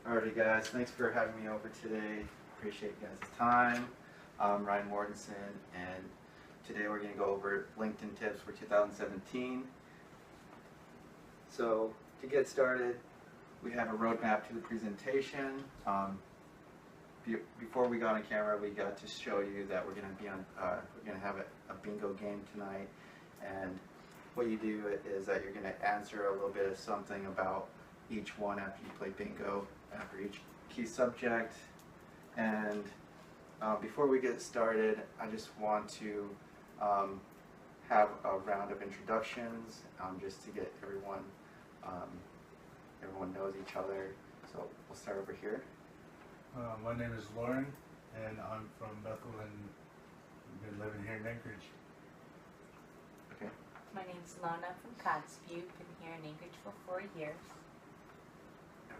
Alrighty guys, thanks for having me over today. Appreciate you guys' time. I'm Ryan Mortenson, and today we're going to go over LinkedIn tips for 2017. So to get started, we have a roadmap to the presentation. Before we got on camera, we got to show you that we're going to be on. We're going to have a bingo game tonight, and what you do is that you're going to answer a little bit of something about each one after you play bingo, after each key subject. And before we get started, I just want to have a round of introductions, just to get everyone knows each other. So we'll start over here. My name is Lauren, and I'm from Bethel, and I've been living here in Anchorage. Okay. My name's Lona from Cotsview. Been here in Anchorage for 4 years.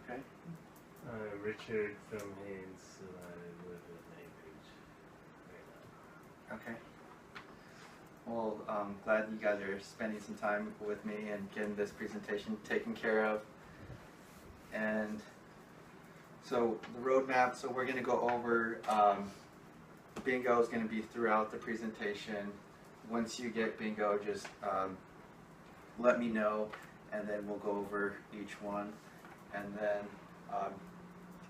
Okay. Richard from Haynes, I live in Anchorage right now. Okay. Well, I'm glad you guys are spending some time with me and getting this presentation taken care of. And so the roadmap, so we're going to go over, bingo is going to be throughout the presentation. Once you get bingo, just let me know, and then we'll go over each one. And then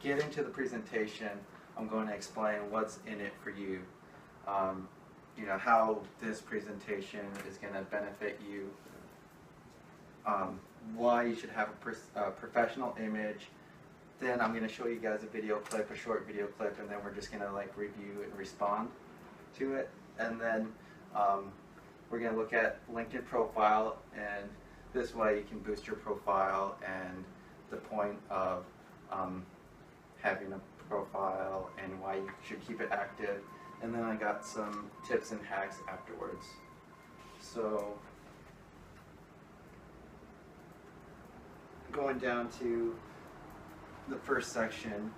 getting to the presentation, I'm going to explain what's in it for you. You know, how this presentation is going to benefit you, why you should have a professional image. Then I'm going to show you guys a video clip, a short video clip, and then we're just going to like review and respond to it. And then we're going to look at LinkedIn profile, and this way you can boost your profile and the point of having a profile and why you should keep it active. And then I got some tips and hacks afterwards. So going down to the first section,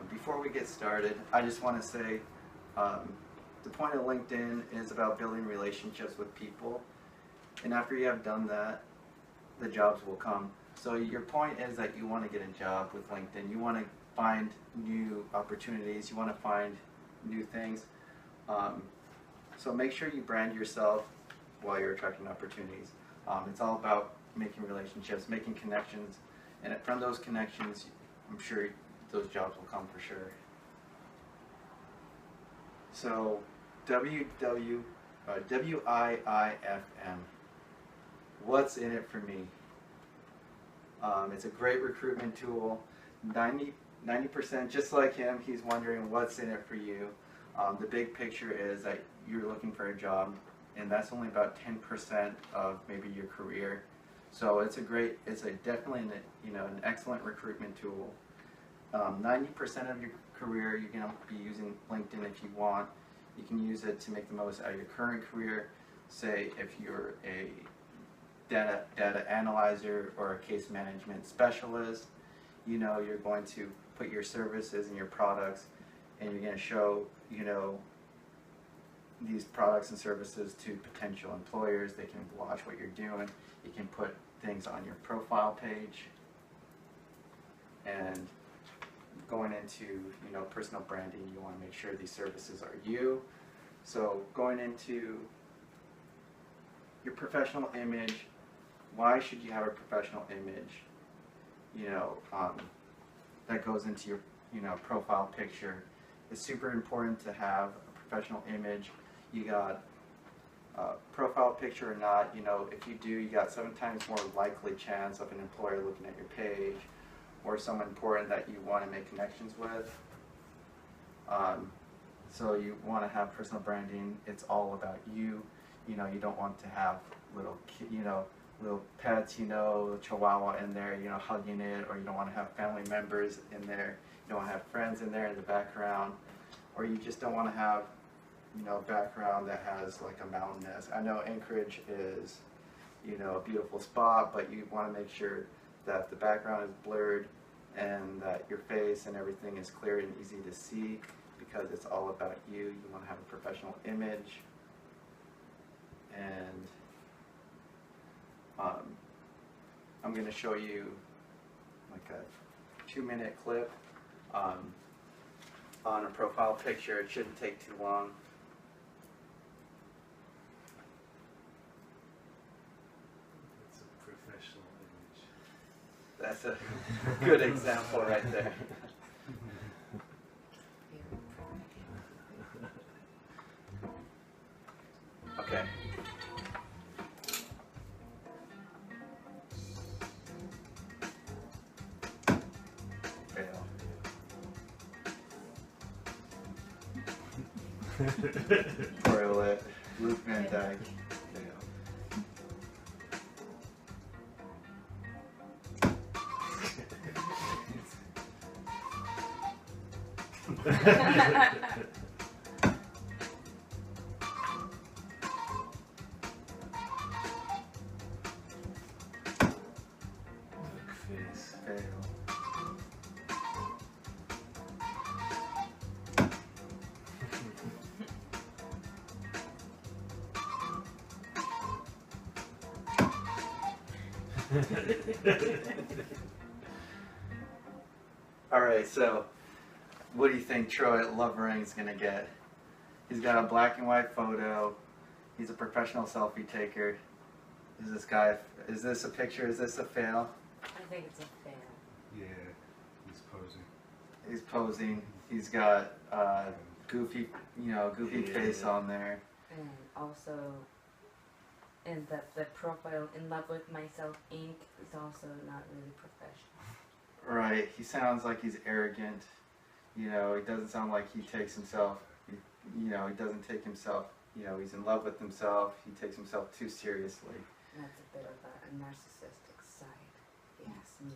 before we get started, I just want to say the point of LinkedIn is about building relationships with people, and after you have done that, the jobs will come. So your point is that you want to get a job with LinkedIn, you want to find new opportunities, you want to find new things. So make sure you brand yourself while you're attracting opportunities. It's all about making relationships, making connections, and from those connections, I'm sure those jobs will come for sure. So WIIFM, what's in it for me? It's a great recruitment tool. 90%, just like him, he's wondering what's in it for you. The big picture is that you're looking for a job, and that's only about 10% of maybe your career. So it's definitely an excellent recruitment tool. 90% of your career, you're going to be using LinkedIn if you want. You can use it to make the most out of your current career. Say if you're a data analyzer or a case management specialist, you're going to put your services and your products, and you're going to show these products and services to potential employers. They can watch what you're doing. You can put things on your profile page. And going into personal branding, you want to make sure these services are you. So going into your professional image, why should you have a professional image? That goes into your profile picture. It's super important to have a professional image. You got a profile picture or not, if you do, you got 7 times more likely chance of an employer looking at your page, or someone important that you want to make connections with. So you want to have personal branding. It's all about you. You don't want to have little pets, chihuahua in there, hugging it, or you don't want to have family members in there. You don't want to have friends in there in the background, or you just don't want to have, a background that has like a mountain nest. I know Anchorage is, a beautiful spot, but you want to make sure that the background is blurred and that your face and everything is clear and easy to see, because it's all about you. You want to have a professional image. And I'm going to show you like a 2-minute clip on a profile picture. It shouldn't take too long. It's a professional image. That's a good example right there. Okay. Fail. Toilet. Luke Van Dyke. Fail. Duck face. Fail. Alright, so what do you think Troy Lovering's gonna get? He's got a black and white photo. He's a professional selfie taker. Is this a picture? Is this a fail? I think it's a fail. Yeah, he's posing. He's posing. He's got goofy Yeah. face on there. And also, and the profile "In Love with Myself" Inc. is also not really professional. Right. He sounds like he's arrogant. He doesn't sound like he takes himself. He doesn't take himself. He's in love with himself. He takes himself too seriously. That's a bit of a narcissistic side, if you ask me.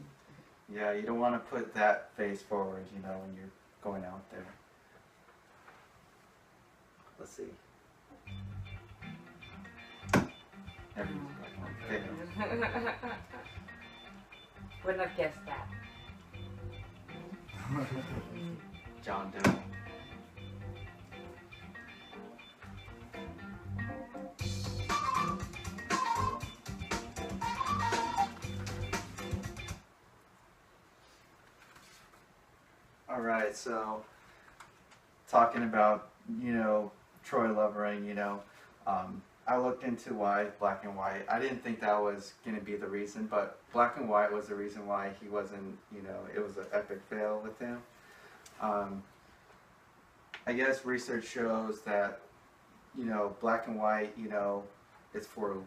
Yeah, you don't want to put that face forward, when you're going out there. Let's see. Fail. Wouldn't have guessed that. John Doe. All right, so talking about Troy Lovering, I looked into why black and white. I didn't think that was going to be the reason, but black and white was the reason why he wasn't. It was an epic fail with him. I guess research shows that black and white, it's for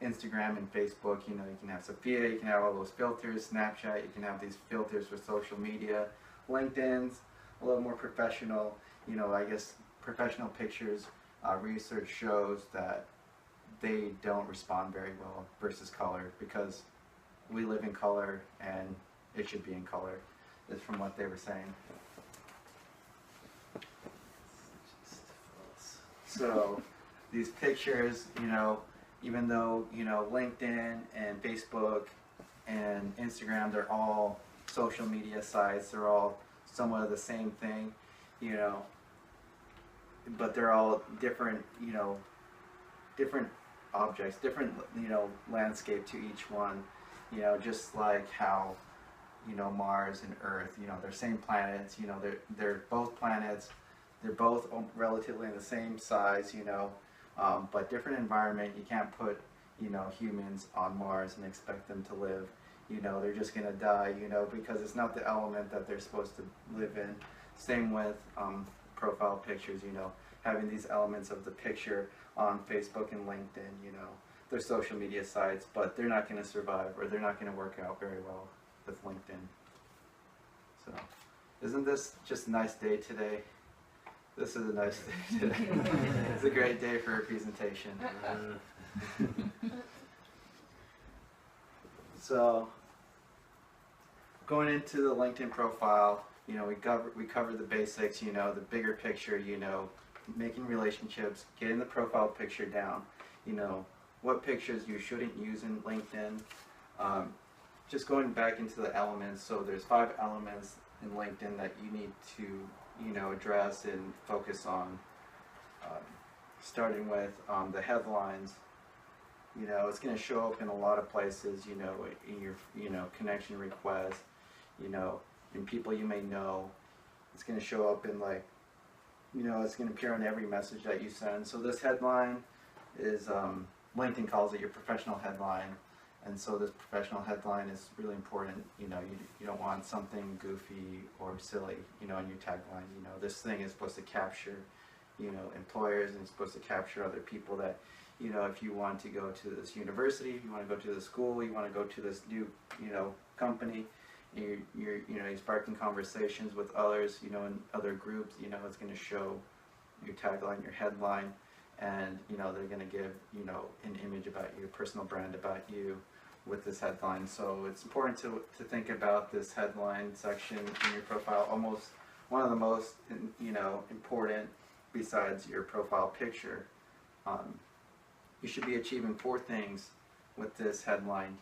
Instagram and Facebook. You can have Sophia, you can have all those filters, Snapchat, you can have these filters for social media. LinkedIn's a little more professional. I guess professional pictures. Research shows that they don't respond very well versus color, because we live in color and it should be in color, is from what they were saying. Just false. So these pictures, even though LinkedIn and Facebook and Instagram, they're all social media sites, they're all somewhat the same thing, but they're all different, different objects, different, landscape to each one, just like how, Mars and Earth, they're same planets, they're both planets, they're both relatively the same size, but different environment. You can't put, humans on Mars and expect them to live. They're just gonna die, because it's not the element that they're supposed to live in. Same with profile pictures, having these elements of the picture on Facebook and LinkedIn, they're social media sites, but they're not going to survive, or they're not going to work out very well with LinkedIn. So, isn't this just a nice day today? This is a nice day today. It's a great day for a presentation. So, going into the LinkedIn profile, we cover the basics, the bigger picture, making relationships, getting the profile picture down, what pictures you shouldn't use in LinkedIn. Just going back into the elements, so there's 5 elements in LinkedIn that you need to, address and focus on. Starting with the headlines. It's going to show up in a lot of places, in your, connection requests. and people you may know. It's going to show up in like, it's going to appear on every message that you send. So this headline is, LinkedIn calls it your professional headline. And so this professional headline is really important. You don't want something goofy or silly, in your tagline. This thing is supposed to capture, employers, and it's supposed to capture other people that, if you want to go to this university, if you want to go to the school, you want to go to this new, company, you're sparking conversations with others, in other groups, it's going to show your tagline, your headline, and, they're going to give, an image about you, personal brand about you with this headline. So it's important to think about this headline section in your profile, almost one of the most, important besides your profile picture. You should be achieving 4 things with this headline.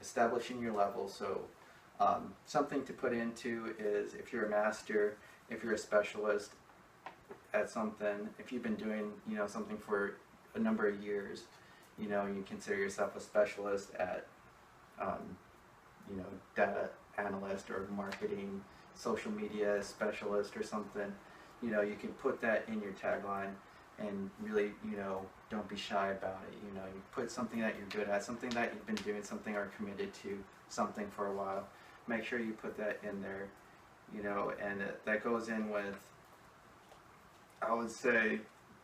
Establishing your level. So something to put into is if you're a master, if you're a specialist at something, if you've been doing something for a number of years, you consider yourself a specialist at data analyst or marketing, social media specialist or something, you can put that in your tagline and really, don't be shy about it. You put something that you're good at, something that you've been doing, something or committed to something for a while. Make sure you put that in there, and that goes in with, I would say,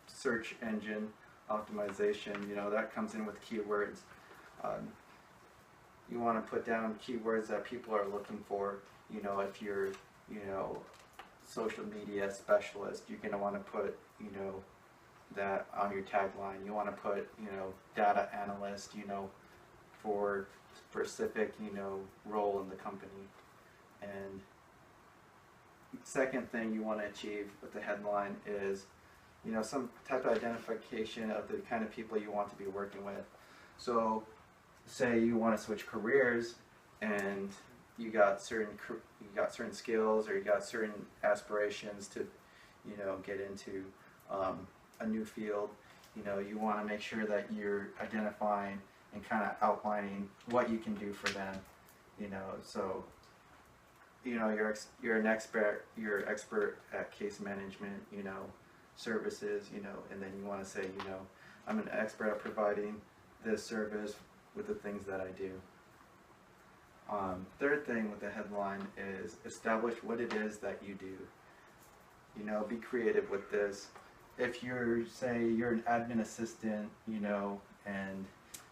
search engine optimization. That comes in with keywords. You want to put down keywords that people are looking for. If you're, social media specialist, you're going to want to put, that on your tagline. You want to put, data analyst, for specific, role in the company. And second thing you want to achieve with the headline is, some type of identification of the kind of people you want to be working with. So say you want to switch careers and you got certain skills, or you got certain aspirations to get into a new field. You want to make sure that you're identifying and kind of outlining what you can do for them. So you're an expert, at case management, services, and then you want to say, I'm an expert at providing this service with the things that I do. Third thing with the headline is establish what it is that you do. Be creative with this. If you're an admin assistant, and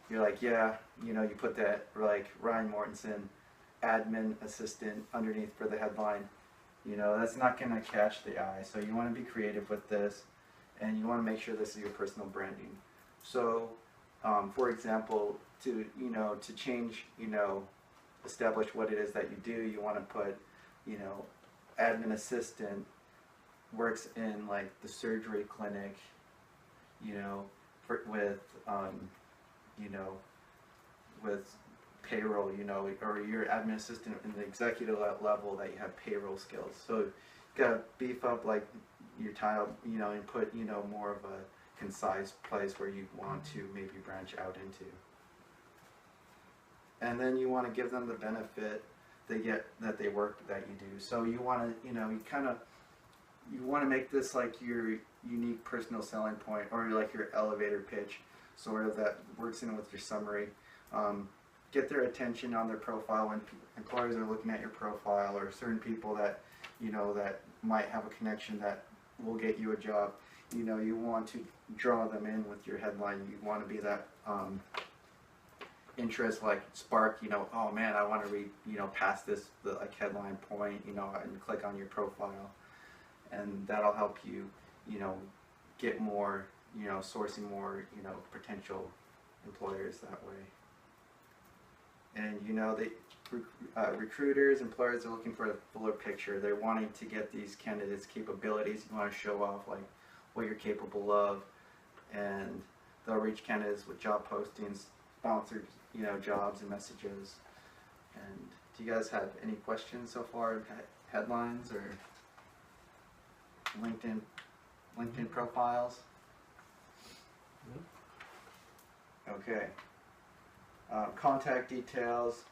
you're like, yeah, you put that like Ryan Mortenson, admin assistant underneath for the headline, that's not going to catch the eye. So you want to be creative with this, and you want to make sure this is your personal branding. So, for example, to change, establish what it is that you do, you want to put, admin assistant works in like the surgery clinic, with payroll, or you're admin assistant in the executive level that you have payroll skills. So you gotta beef up like your title, and put, more of a concise place where you want to maybe branch out into. And then you want to give them the benefit they get that they work that you do. So you want to, you want to make this like your unique personal selling point, or like your elevator pitch, sort of, that works in with your summary. Get their attention on their profile when employers are looking at your profile, or certain people that, that might have a connection that will get you a job. You want to draw them in with your headline. You want to be that interest, like spark, oh man, I want to read, past this, the like headline point, and click on your profile. And that'll help you, get more, sourcing more, potential employers that way. And recruiters, employers are looking for a fuller picture. They're wanting to get these candidates' capabilities. You want to show off like what you're capable of, and they'll reach candidates with job postings, sponsored, jobs and messages. And do you guys have any questions so far? Headlines or LinkedIn profiles? Okay. Contact details.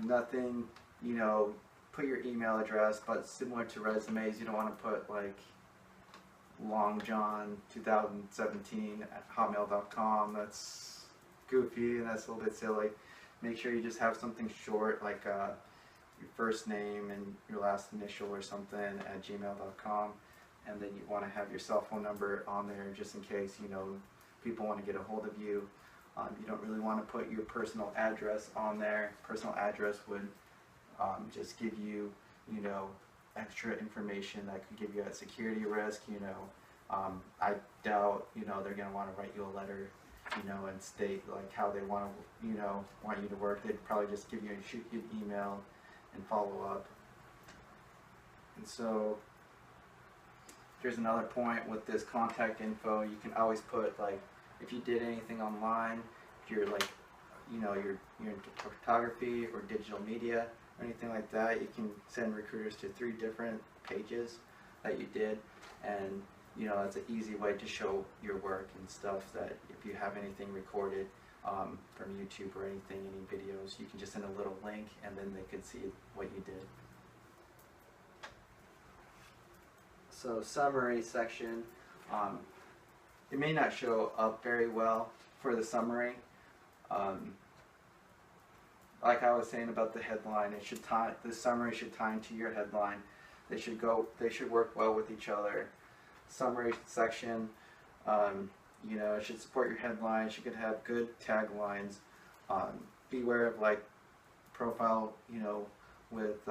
Nothing, put your email address, but similar to resumes, you don't want to put like Long John 2017 at hotmail.com. That's goofy and that's a little bit silly. Make sure you just have something short like your first name and your last initial or something at gmail.com, and then you want to have your cell phone number on there just in case, you know, people want to get a hold of you. You don't really want to put your personal address on there. Personal address would just give you, you know, extra information that could give you a security risk. You know, I doubt, you know, they're going to want to write you a letter, you know, and state like how they want to, you know, want you to work. They'd probably just give you and shoot you an email and follow up. And so there's another point with this contact info. You can always put like if you did anything online, if you're like, you know, you're into photography or digital media or anything like that, you can send recruiters to 3 different pages that you did, and you know, it's an easy way to show your work and stuff. That if you have anything recorded from YouTube or anything, any videos, you can just send a little link and then they could see what you did. So summary section, it may not show up very well for the summary. Like I was saying about the headline, it should tie, the summary should tie into your headline. They should work well with each other. Summary section, you know, it should support your headline. You should have good taglines. Beware of like profile, you know, with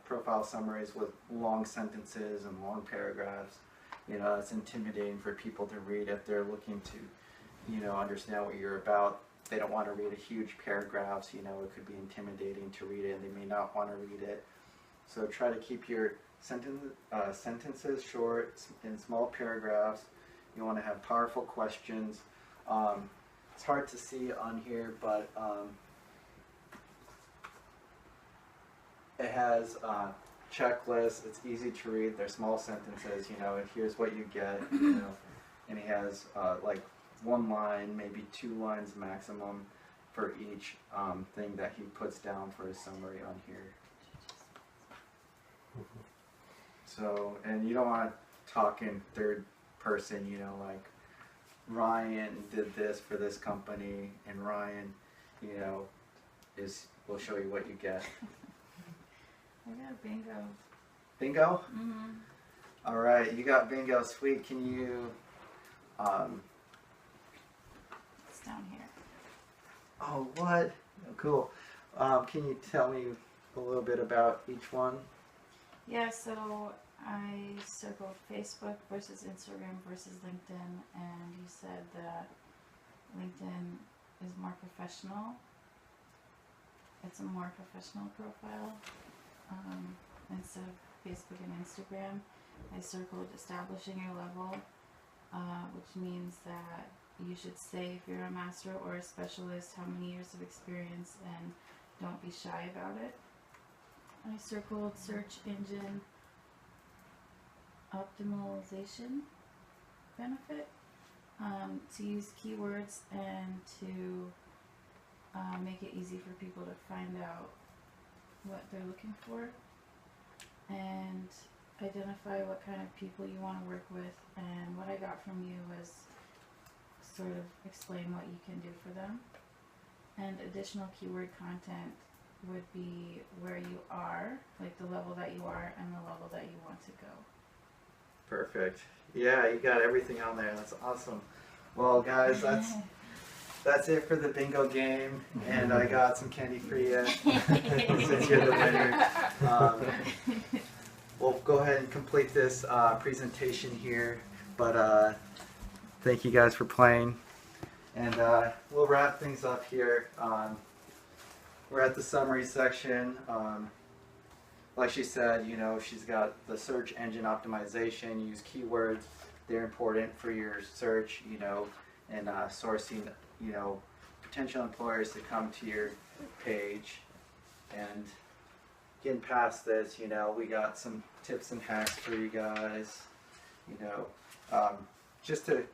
profile summaries with long sentences and long paragraphs. You know, it's intimidating for people to read if they're looking to, you know, understand what you're about. They don't want to read a huge paragraphs. You know, it could be intimidating to read it, and they may not want to read it. So try to keep your sentences short in small paragraphs. You want to have powerful questions. It's hard to see on here, but it has checklists. It's easy to read. They're small sentences. You know, and here's what you get. You know, and he has like 1 line, maybe 2 lines maximum for each thing that he puts down for his summary on here. So, and you don't want to talk in third person, you know, like Ryan did this for this company, and Ryan, you know, will show you what you get. I got bingo. Bingo? Mm-hmm. All right, you got bingo. Sweet. Can you? It's down here. Oh, what? Oh, cool. Can you tell me a little bit about each one? Yeah, so I circled Facebook versus Instagram versus LinkedIn, and you said that LinkedIn is more professional. It's a more professional profile instead of Facebook and Instagram. I circled establishing your level, which means that you should say if you're a master or a specialist, how many years of experience, and don't be shy about it. I circled search engine optimization benefit, to use keywords and to make it easy for people to find out what they're looking for, and identify what kind of people you want to work with. And what I got from you was sort of explain what you can do for them. And additional keyword content would be where you are, like the level that you are and the level that you want to go. Perfect. Yeah, you got everything on there. That's awesome. Well, guys, that's it for the bingo game, and I got some candy for you since you're the winner. We'll go ahead and complete this presentation here, but thank you guys for playing, and we'll wrap things up here. We're at the summary section. Like she said, you know, she's got the search engine optimization. Use keywords; they're important for your search, you know, and sourcing, you know, potential employers to come to your page. And getting past this, you know, we got some tips and hacks for you guys. You know, just to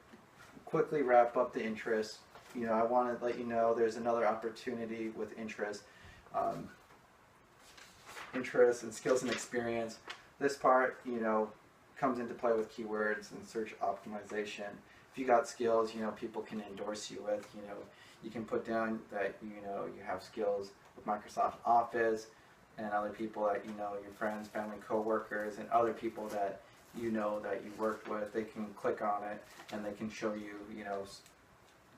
quickly wrap up the interest, you know, I want to let you know there's another opportunity with interest. interests and skills and experience. This part, you know, comes into play with keywords and search optimization. If you got skills, you know, people can endorse you with, you know, you can put down that, you know, you have skills with Microsoft Office, and other people that, you know, your friends, family, co-workers, and other people that you know that you work with, they can click on it and they can show you, you know,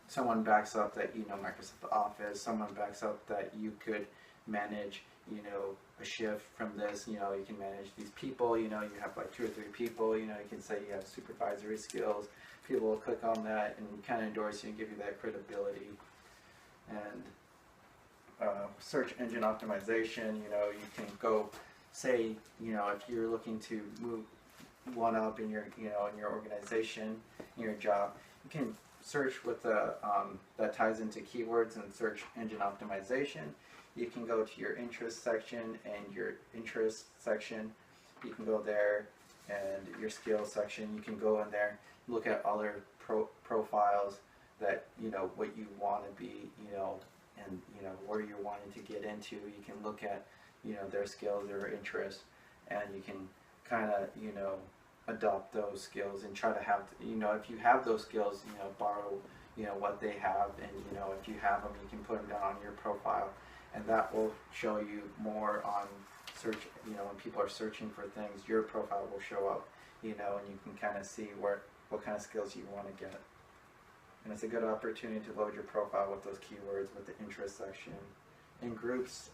someone backs up that you know Microsoft Office, someone backs up that you could manage, you know, a shift from this, you know, you can manage these people, you know, you have like 2 or 3 people, you know, you can say you have supervisory skills. People will click on that and kind of endorse you and give you that credibility. And search engine optimization, you know, you can go say, you know, if you're looking to move one up in your, you know, in your organization, in your job, you can search with the that ties into keywords and search engine optimization. You can go to your interest section, and your interest section, you can go there, and your skills section, you can go in there, look at other profiles that, you know, what you want to be, you know, and, you know, where you're wanting to get into. You can look at, you know, their skills, their interests, and you can kind of, you know, adopt those skills and try to have, you know, if you have those skills, you know, borrow, you know, what they have, and, you know, if you have them, you can put them down on your profile, and that will show you more on search, you know, when people are searching for things, your profile will show up, you know, and you can kind of see what kind of skills you want to get. And it's a good opportunity to load your profile with those keywords with the interest section. In groups,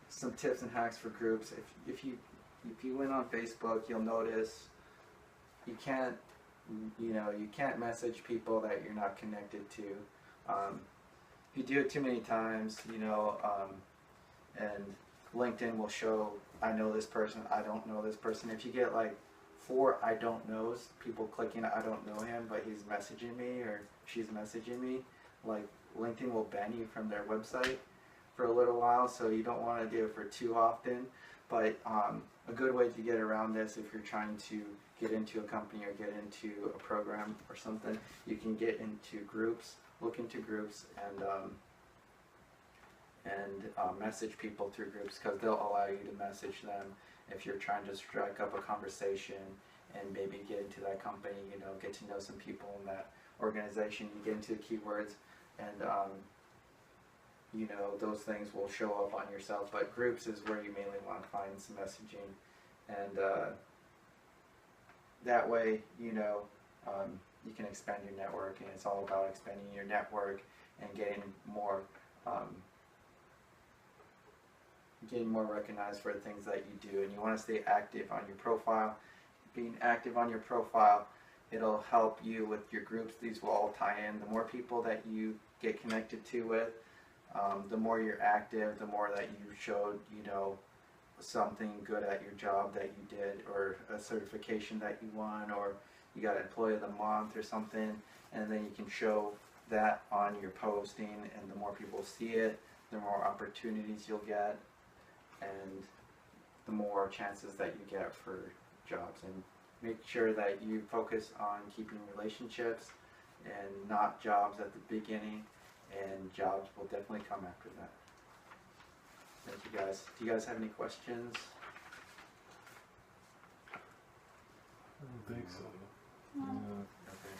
some tips and hacks for groups. If you went on Facebook, you'll notice you can't, you know, you can't message people that you're not connected to. If you do it too many times, you know, and LinkedIn will show, I know this person, I don't know this person. If you get like 4 I don't knows, people clicking I don't know him, but he's messaging me or she's messaging me, like LinkedIn will ban you from their website for a little while, so you don't want to do it for too often. But a good way to get around this, if you're trying to get into a company or get into a program or something, you can get into groups, look into groups, and message people through groups, because they'll allow you to message them if you're trying to strike up a conversation and maybe get into that company, you know, get to know some people in that organization. You get into the keywords, and you know, those things will show up on yourself. But groups is where you mainly want to find some messaging, and that way, you know, you can expand your network, and it's all about expanding your network and getting more recognized for the things that you do. And you want to stay active on your profile. Being active on your profile, it'll help you with your groups. These will all tie in. The more people that you get connected to with, the more you're active, the more that you showed, you know, something good at your job that you did, or a certification that you won, or you got Employee of the Month or something, and then you can show that on your posting, and the more people see it, the more opportunities you'll get, and the more chances that you get for jobs. And make sure that you focus on keeping relationships and not jobs at the beginning, and jobs will definitely come after that. Thank you guys. Do you guys have any questions? I don't think so. No. Okay.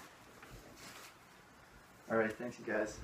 All right, thanks you guys.